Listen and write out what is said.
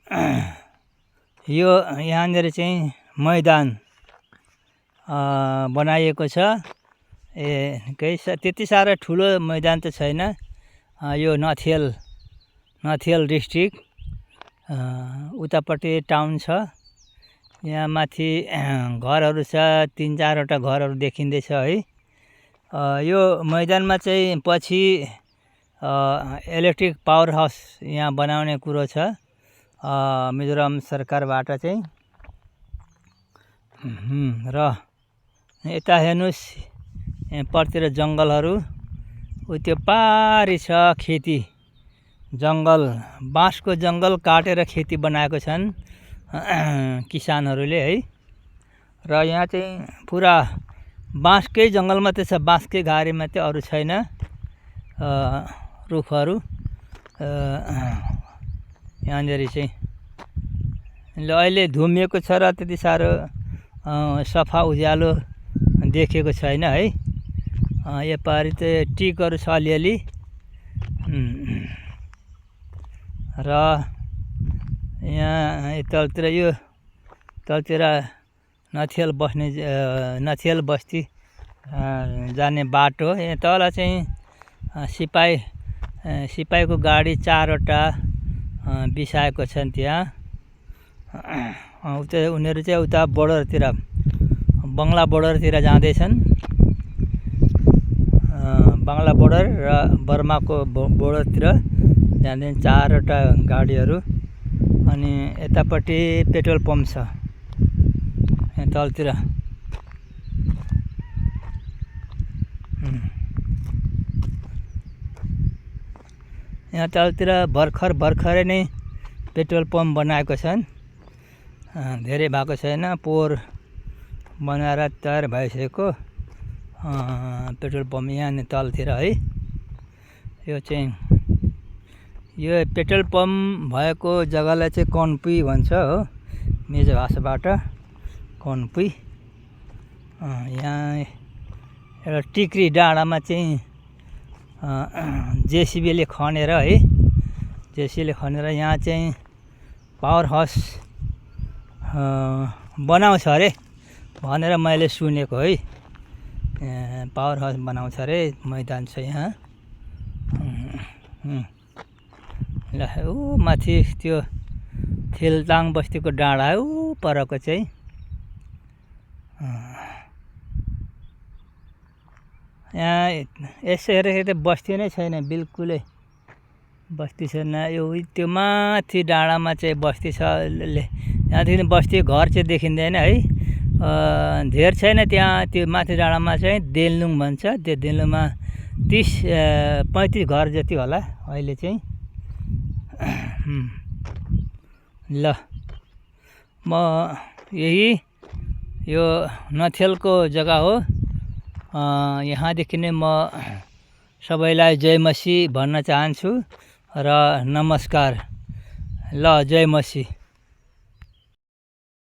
यो यहाँनिर चाहिँ मैदान बनाइएको छ। त्यति साह्रो ठुलो मैदान त छैन। यो नथियल डिस्ट्रिक्ट उतापट्टि टाउन छ। यहाँ माथि घरहरू छ, 3-4वटा घरहरू देखिँदैछ है। यो मैदानमा चाहिँ पछि इलेक्ट्रिक पावर हाउस यहाँ बनाउने कुरो छ मिजोरम सरकारबाट चाहिँ। र यता हेर्नुस्, परतिर जङ्गलहरू, त्यो पारी छ खेती जङ्गल, बाँसको जङ्गल काटेर खेती बनाएको छन् किसानहरूले है। र यहाँ चाहिँ पुरा बाँसकै जङ्गल मात्रै छ, बाँसकै घारी मात्रै, अरू छैन रुखहरू यहाँनिर चाहिँ। ल अहिले धुमिएको छ र त्यति साह्रो सफा उज्यालो देखेको छैन है। यो पारि चाहिँ टिकहरू छ अलिअलि। र यहाँ तलतिर, यो तलतिर नथियल बस्ती जाने बाटो। यहाँ तल चाहिँ सिपाहीको गाडी 4वटा बिसाएको छन् त्यहाँ। उता उनीहरू चाहिँ उता बोर्डरतिर, बङ्गला बोर्डरतिर जाँदैछन्। बङ्गला बोर्डर र बर्माको बोर्डरतिर जाँदैछन् 4वटा गाडीहरू। अनि यतापट्टि पेट्रोल पम्प छ यहाँ तलतिर। यहाँ तलतिर भर्खरै नै पेट्रोल पम्प बनाएको छन्। धेरै भएको छैन, पोहोर बनाएर तयार भइसकेको पेट्रोल पम्प यहाँ तलतिर है। यो चाहिँ यो पेट्रोल पम्प भएको जग्गालाई चाहिँ कन्पुई भन्छ हो, मेजो भाषाबाट कन्पुई। यहाँ एउटा टिक्री डाँडामा चाहिँ जेसिबीले खनेर है, जेसिबीले खनेर यहाँ चाहिँ पावर हाउस बनाउँछ अरे भनेर मैले सुनेको है। पावर हाउस बनाउँछ अरे, मैदान छ यहाँ। ल ऊ माथि त्यो थिलताङ बस्तीको डाँडा ऊ परको चाहिँ। यहाँ यसो हेर्दाखेरि त बस्ती नै छैन, बिल्कुलै बस्ती छैन। यो त्यो माथि डाँडामा चाहिँ बस्ती छ। यहाँदेखि बस्ती घर चाहिँ देखिँदैन है। धेर छैन त्यहाँ। त्यो माथि डाँडामा चाहिँ देलनुङ भन्छ। त्यो देलनुङमा 30-35 घर जति होला अहिले चाहिँ। ल म यो नथियलको जग्गा हो। यहाँदेखि नै म सबैलाई जय मसी भन्न चाहन्छु र नमस्कार। ल जय मसी।